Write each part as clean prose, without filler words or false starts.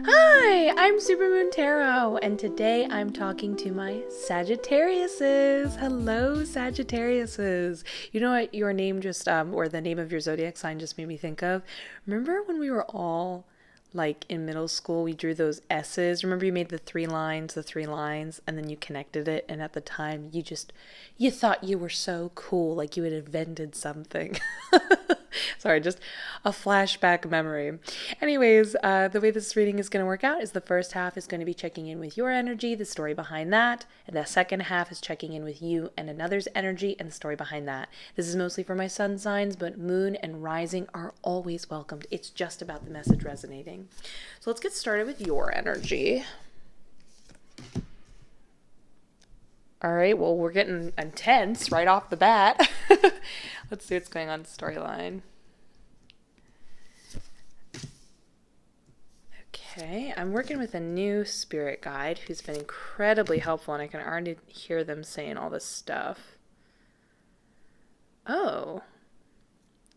Hi, I'm Supermoon Tarot, and today I'm talking to my Sagittariuses. Hello, Sagittariuses. You know what your name just, or the name of your zodiac sign just made me think of? Remember when we were all like in middle school, we drew those S's. Remember you made the three lines, and then you connected it, and at the time you thought you were so cool, like you had invented something. Sorry, just a flashback memory. Anyways, the way this reading is going to work out is the first half is going to be checking in with your energy, the story behind that, and the second half is checking in with you and another's energy and the story behind that. This is mostly for my sun signs, but moon and rising are always welcomed. It's just about the message resonating. So let's get started with your energy. All right, well, we're getting intense right off the bat. Let's see what's going on in the storyline. Okay, I'm working with a new spirit guide who's been incredibly helpful, and I can already hear them saying all this stuff. Oh.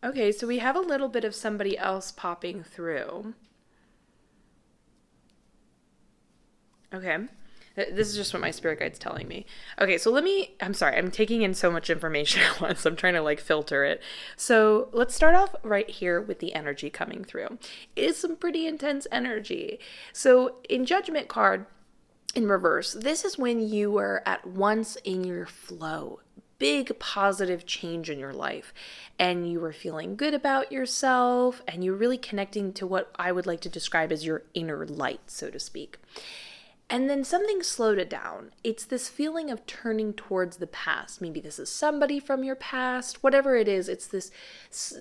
Okay, so we have a little bit of somebody else popping through. Okay. This is just what my spirit guide's telling me. Okay, so I'm sorry, I'm taking in so much information at once. I'm trying to filter it. So let's start off right here with the energy coming through. It is some pretty intense energy. So in Judgment card, in reverse, this is when you were at once in your flow. Big positive change in your life, and you were feeling good about yourself, and you're really connecting to what I would like to describe as your inner light, so to speak. And then something slowed it down. It's this feeling of turning towards the past. Maybe this is somebody from your past, whatever it is. It's this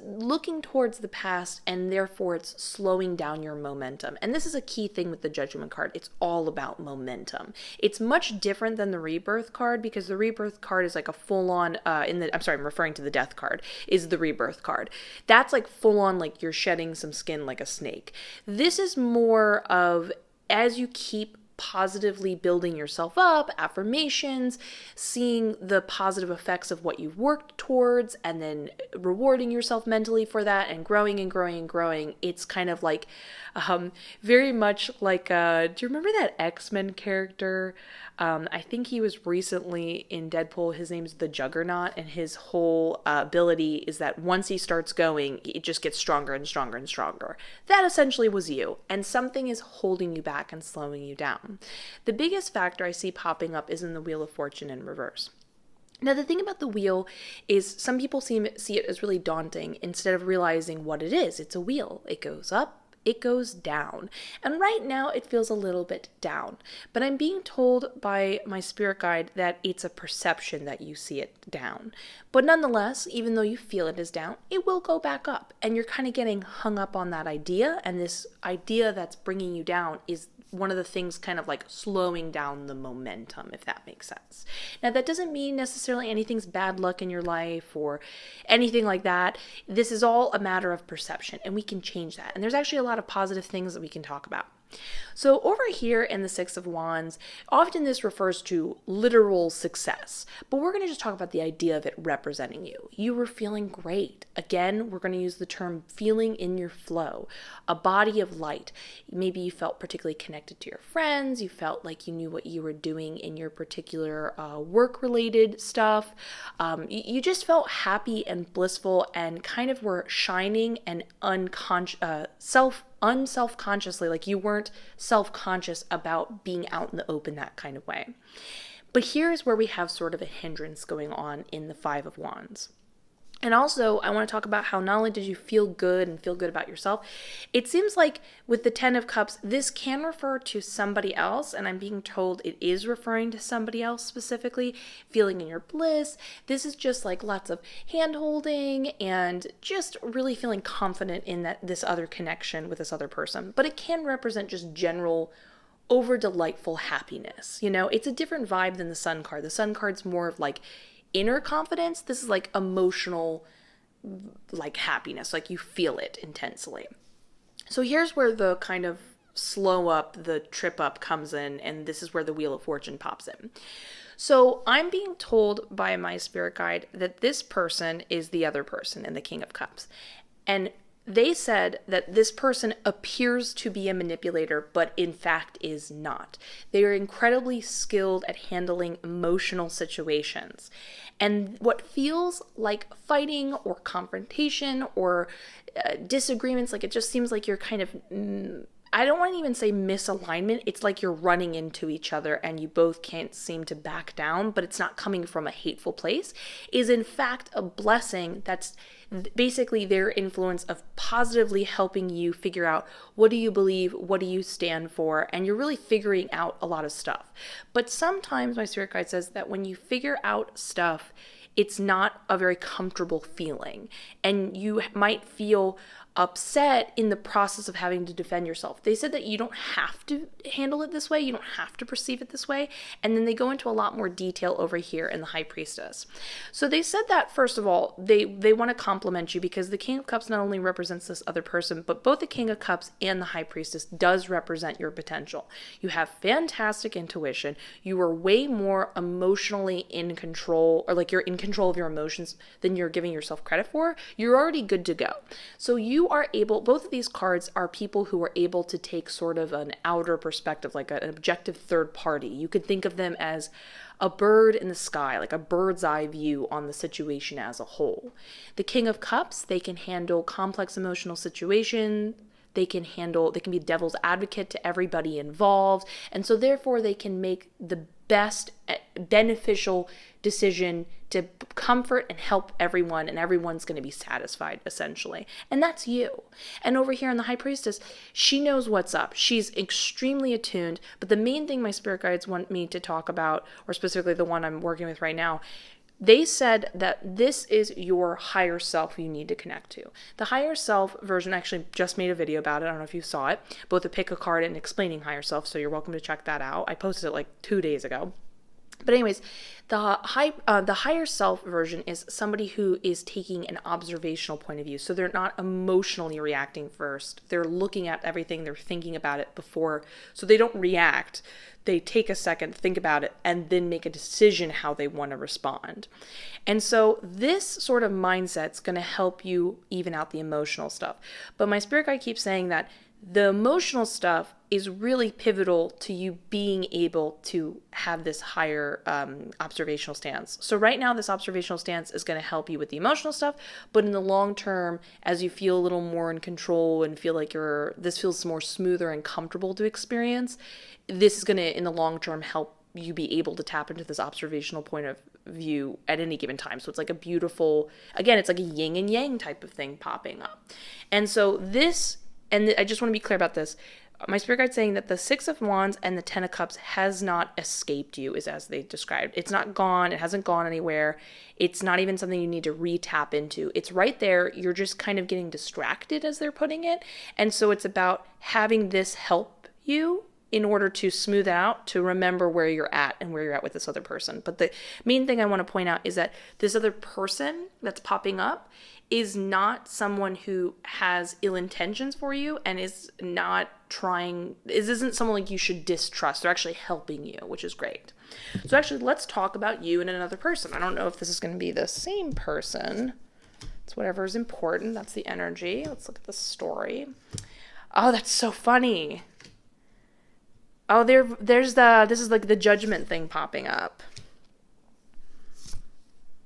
looking towards the past, and therefore it's slowing down your momentum. And this is a key thing with the Judgment card. It's all about momentum. It's much different than the Rebirth card, because the Rebirth card is like a full-on, I'm referring to the Death card, is the Rebirth card. That's like full-on, like you're shedding some skin like a snake. This is more of, as you keep positively building yourself up, affirmations, seeing the positive effects of what you've worked towards, and then rewarding yourself mentally for that, and growing and growing and growing. It's kind of like, very much like, do you remember that X-Men character? I think he was recently in Deadpool. His name's the Juggernaut, and his whole ability is that once he starts going, it just gets stronger and stronger and stronger. That essentially was you, and something is holding you back and slowing you down. The biggest factor I see popping up is in the Wheel of Fortune in reverse. Now, the thing about the wheel is some people see it as really daunting instead of realizing what it is. It's a wheel. It goes up, it goes down. And right now it feels a little bit down. But I'm being told by my spirit guide that it's a perception that you see it down. But nonetheless, even though you feel it is down, it will go back up. And you're kind of getting hung up on that idea. And this idea that's bringing you down is one of the things kind of like slowing down the momentum, if that makes sense. Now, that doesn't mean necessarily anything's bad luck in your life or anything like that. This is all a matter of perception, and we can change that. And there's actually a lot of positive things that we can talk about. So over here in the Six of Wands, often this refers to literal success, but we're going to just talk about the idea of it representing you. You were feeling great. Again, we're going to use the term feeling in your flow, a body of light. Maybe you felt particularly connected to your friends. You felt like you knew what you were doing in your particular work-related stuff. You just felt happy and blissful and kind of were shining and unself-consciously, like you weren't self-conscious about being out in the open that kind of way. But here's where we have sort of a hindrance going on in the Five of Wands. And also, I want to talk about how not only did you feel good and feel good about yourself, it seems like with the Ten of Cups, this can refer to somebody else, and I'm being told it is referring to somebody else specifically, feeling in your bliss. This is just like lots of hand-holding and just really feeling confident in this other connection with this other person. But it can represent just general over delightful happiness. It's a different vibe than the Sun card. The Sun card's more of like inner confidence. This is like emotional, like happiness, like you feel it intensely. So here's where the kind of slow up, the trip up comes in, and this is where the Wheel of Fortune pops in. So I'm being told by my spirit guide that this person is the other person in the King of Cups. And they said that this person appears to be a manipulator, but in fact is not. They are incredibly skilled at handling emotional situations. And what feels like fighting or confrontation or disagreements, like it just seems like you're kind of, I don't want to even say misalignment. It's like you're running into each other and you both can't seem to back down, but it's not coming from a hateful place, is in fact a blessing that's basically their influence of positively helping you figure out what do you believe, what do you stand for, and you're really figuring out a lot of stuff. But sometimes my spirit guide says that when you figure out stuff, it's not a very comfortable feeling, and you might feel upset in the process of having to defend yourself. They said that you don't have to handle it this way, you don't have to perceive it this way, and then they go into a lot more detail over here in the High Priestess. So they said that, first of all, they want to compliment you because the King of Cups not only represents this other person, but both the King of Cups and the High Priestess does represent your potential. You have fantastic intuition, you are way more emotionally in control, or like you're in control of your emotions than you're giving yourself credit for. You're already good to go. So you are able, both of these cards are people who are able to take sort of an outer perspective, like an objective third party. You could think of them as a bird in the sky, like a bird's eye view on the situation as a whole. The King of Cups, they can handle complex emotional situations. They can be devil's advocate to everybody involved. And so therefore they can make the best beneficial decision to comfort and help everyone, and everyone's going to be satisfied essentially. And that's you. And over here in the High Priestess, she knows what's up. She's extremely attuned, but the main thing my spirit guides want me to talk about, or specifically the one I'm working with right now, they said that this is your higher self you need to connect to. The higher self version, actually just made a video about it. I don't know if you saw it, both a pick a card and explaining higher self, so you're welcome to check that out. I posted it like 2 days ago. But anyways, the higher self version is somebody who is taking an observational point of view. So they're not emotionally reacting first. They're looking at everything. They're thinking about it before. So they don't react. They take a second, think about it, and then make a decision how they want to respond. And so this sort of mindset's going to help you even out the emotional stuff. But my spirit guide keeps saying that the emotional stuff is really pivotal to you being able to have this higher observational stance. So right now, this observational stance is going to help you with the emotional stuff, but in the long term, as you feel a little more in control and feel like this feels more smoother and comfortable to experience, this is going to, in the long term, help you be able to tap into this observational point of view at any given time. So it's like a beautiful, again, it's like a yin and yang type of thing popping up. And so this, and I just want to be clear about this, my spirit guide saying that the Six of Wands and the Ten of Cups has not escaped you, is as they described. It's not gone. It hasn't gone anywhere. It's not even something you need to re-tap into. It's right there. You're just kind of getting distracted, as they're putting it. And so it's about having this help you in order to smooth out, to remember where you're at and where you're at with this other person. But the main thing I want to point out is that this other person that's popping up is not someone who has ill intentions for you and is not isn't someone like you should distrust. They're actually helping you, which is great. So actually, let's talk about you and another person. I don't know if this is going to be the same person. It's whatever is important. That's the energy. Let's look at the story. Oh, that's so funny. Oh, this is like the judgment thing popping up.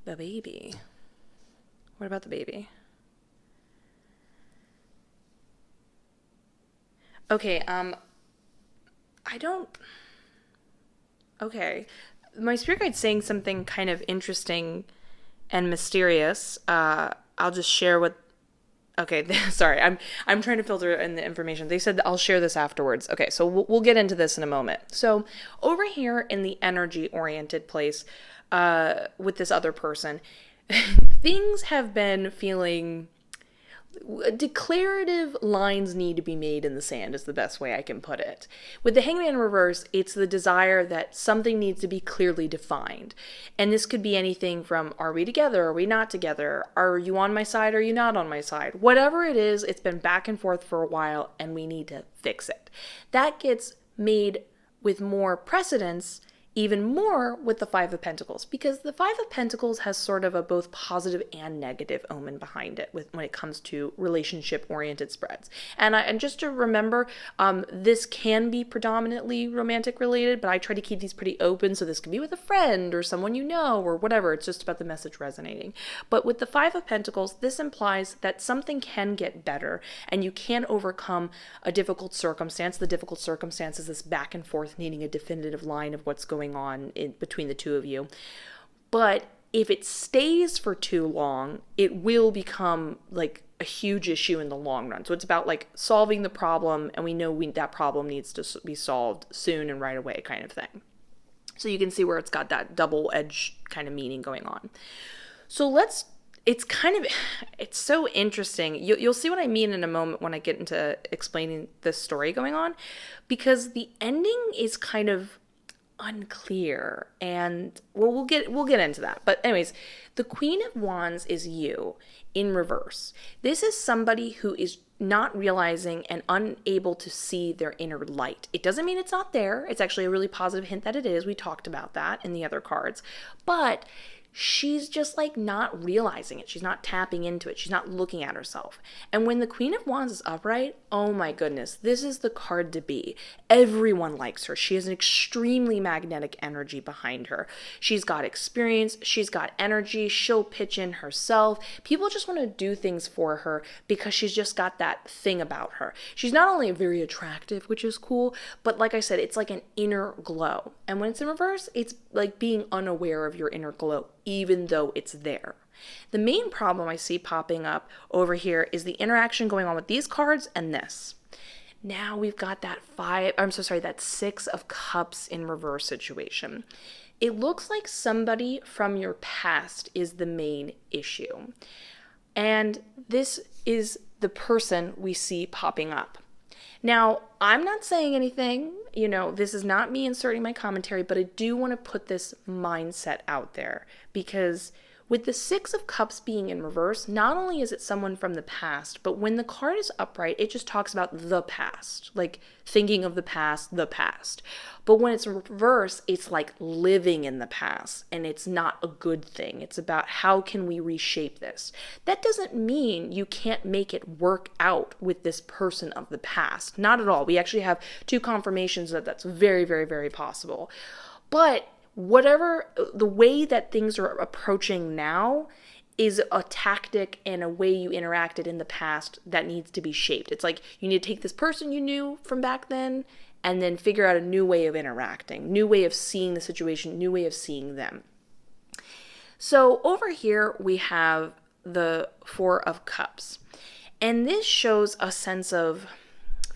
The baby. What about the baby? Okay, okay. My spirit guide's saying something kind of interesting and mysterious. I'll just share what, okay, sorry, I'm trying to filter in the information. They said that I'll share this afterwards. Okay, so we'll get into this in a moment. So over here in the energy-oriented place with this other person, things have been feeling, declarative lines need to be made in the sand is the best way I can put it. With the Hangman in reverse, it's the desire that something needs to be clearly defined. And this could be anything from, are we together? Are we not together? Are you on my side? Are you not on my side? Whatever it is, it's been back and forth for a while and we need to fix it. That gets made with more precedence even more with the Five of Pentacles, because the Five of Pentacles has sort of a both positive and negative omen behind it when it comes to relationship-oriented spreads. And just to remember, this can be predominantly romantic related, but I try to keep these pretty open, so this can be with a friend or someone you know or whatever. It's just about the message resonating. But with the Five of Pentacles, this implies that something can get better and you can overcome a difficult circumstance. The difficult circumstance is this back and forth needing a definitive line of what's going on between the two of you. But if it stays for too long, it will become like a huge issue in the long run. So it's about like solving the problem, and we know that problem needs to be solved soon and right away kind of thing. So you can see where it's got that double-edged kind of meaning going on. So it's so interesting. You'll see what I mean in a moment when I get into explaining the story going on, because the ending is kind of unclear, and we'll get into that. But anyways, the Queen of Wands is you in reverse. This is somebody who is not realizing and unable to see their inner light. It doesn't mean it's not there. It's actually a really positive hint that it is. We talked about that in the other cards. But she's just like not realizing it. She's not tapping into it. She's not looking at herself. And when the Queen of Wands is upright, oh my goodness, this is the card to be. Everyone likes her. She has an extremely magnetic energy behind her. She's got experience. She's got energy. She'll pitch in herself. People just want to do things for her because she's just got that thing about her. She's not only very attractive, which is cool, but like I said, it's like an inner glow. And when it's in reverse, it's like being unaware of your inner glow, even though it's there. The main problem I see popping up over here is the interaction going on with these cards and this. Now we've got that that Six of Cups in reverse situation. It looks like somebody from your past is the main issue. And this is the person we see popping up. Now, I'm not saying anything, this is not me inserting my commentary, but I do want to put this mindset out there, because with the Six of Cups being in reverse, not only is it someone from the past, but when the card is upright, it just talks about the past, like thinking of the past. But when it's in reverse, it's like living in the past, and it's not a good thing. It's about how can we reshape this. That doesn't mean you can't make it work out with this person of the past. Not at all. We actually have two confirmations that that's very, very, very possible. But whatever the way that things are approaching now is a tactic and a way you interacted in the past that needs to be shaped. It's like you need to take this person you knew from back then and then figure out a new way of interacting, new way of seeing the situation, new way of seeing them. So over here we have the Four of Cups. And this shows a sense of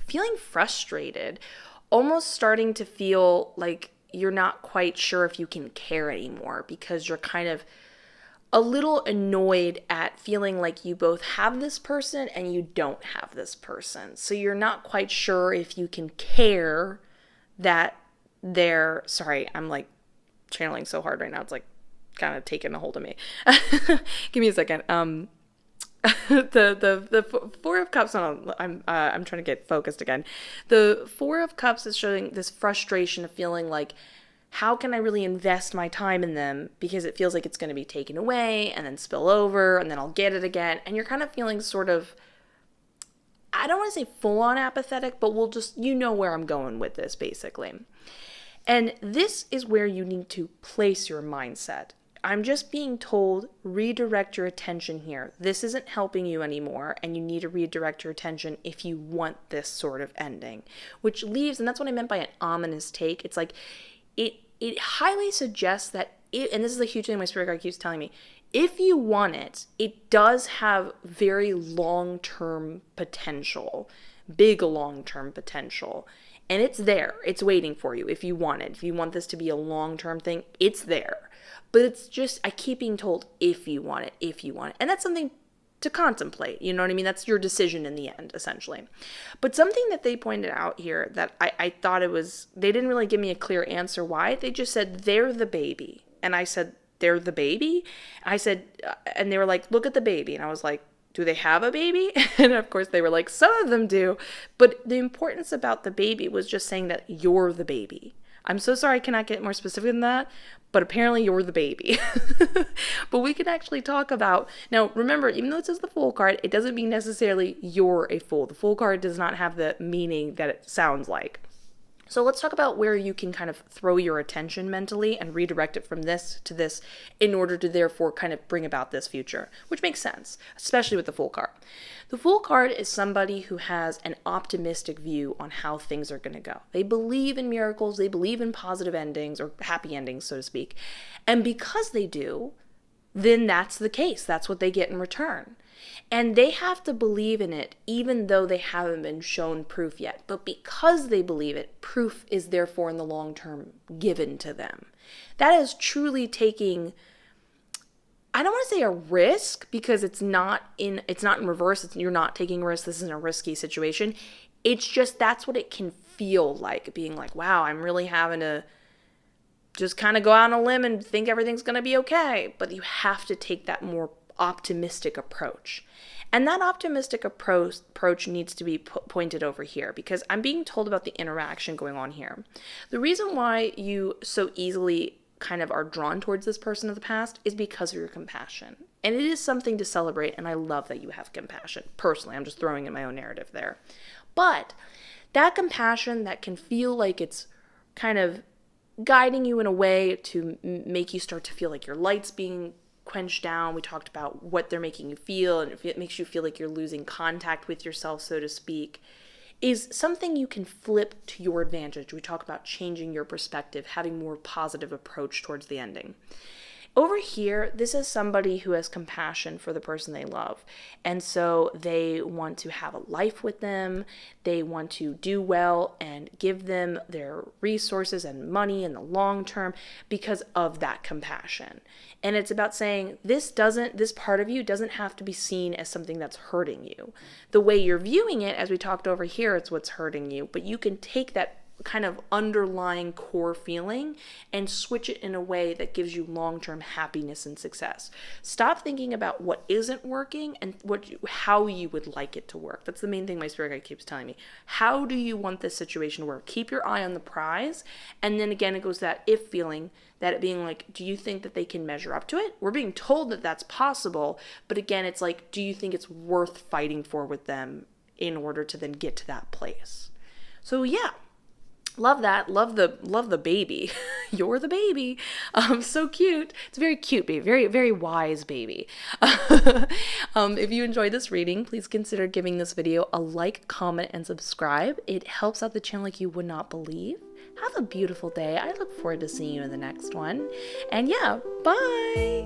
feeling frustrated, almost starting to feel like you're not quite sure if you can care anymore, because you're kind of a little annoyed at feeling like you both have this person and you don't have this person. So you're not quite sure if you can care that sorry, I'm like channeling so hard right now. It's like kind of taking a hold of me. Give me a second. The Four of Cups, I'm trying to get focused again. The Four of Cups is showing this frustration of feeling like, how can I really invest my time in them, because it feels like it's going to be taken away and then spill over and then I'll get it again. And you're kind of feeling sort of, I don't want to say full on apathetic, but we'll just, where I'm going with this basically. And this is where you need to place your mindset. I'm just being told, redirect your attention here. This isn't helping you anymore, and you need to redirect your attention if you want this sort of ending. Which leaves, and that's what I meant by an ominous take. It's like, it highly suggests that, and this is a huge thing my spirit guide keeps telling me, if you want it, it does have very long-term potential, big long-term potential. And it's there. It's waiting for you if you want it. If you want this to be a long-term thing, it's there. But it's just, I keep being told, if you want it. And that's something to contemplate. You know what I mean? That's your decision in the end, essentially. But something that they pointed out here that I thought they didn't really give me a clear answer why. They just said, they're the baby. And I said, they're the baby? I said, and they were like, look at the baby. And I was like, do they have a baby? And of course they were like, some of them do. But the importance about the baby was just saying that you're the baby. I'm so sorry I cannot get more specific than that, but apparently you're the baby. But we can actually talk about, now remember, even though it says the Fool card, it doesn't mean necessarily you're a fool. The Fool card does not have the meaning that it sounds like. So let's talk about where you can kind of throw your attention mentally and redirect it from this to this in order to therefore kind of bring about this future, which makes sense, especially with the Fool card. The Fool card is somebody who has an optimistic view on how things are going to go. They believe in miracles, they believe in positive endings or happy endings, so to speak. And because they do, then that's the case. That's what they get in return. And they have to believe in it even though they haven't been shown proof yet. But because they believe it, proof is therefore in the long term given to them. That is truly taking, I don't want to say a risk because it's not in reverse. You're not taking a risk. This isn't a risky situation. It's just that's what it can feel like, being like, wow, I'm really having to just kind of go out on a limb and think everything's going to be okay. But you have to take that more optimistic approach. And that optimistic approach needs to be pointed over here because I'm being told about the interaction going on here. The reason why you so easily kind of are drawn towards this person of the past is because of your compassion. And it is something to celebrate, and I love that you have compassion. Personally, I'm just throwing in my own narrative there. But that compassion that can feel like it's kind of guiding you in a way to make you start to feel like your light's being quenched down. We talked about what they're making you feel, and if it makes you feel like you're losing contact with yourself, so to speak, is something you can flip to your advantage. We talk about changing your perspective, having more positive approach towards the ending. Over here, this is somebody who has compassion for the person they love. And so they want to have a life with them. They want to do well and give them their resources and money in the long term because of that compassion. And it's about saying this part of you doesn't have to be seen as something that's hurting you. The way you're viewing it, as we talked over here, it's what's hurting you. But you can take that kind of underlying core feeling and switch it in a way that gives you long-term happiness and success. Stop thinking about what isn't working and how you would like it to work. That's the main thing my spirit guide keeps telling me. How do you want this situation to work? Keep your eye on the prize. And then again, it goes that if feeling, that it being like, do you think that they can measure up to it? We're being told that that's possible. But again, it's like, do you think it's worth fighting for with them in order to then get to that place? So yeah. Love that. Love the baby. You're the baby. So cute. It's a very cute baby. Very, very wise baby. If you enjoyed this reading, please consider giving this video a like, comment, and subscribe. It helps out the channel like you would not believe. Have a beautiful day. I look forward to seeing you in the next one. And yeah, bye.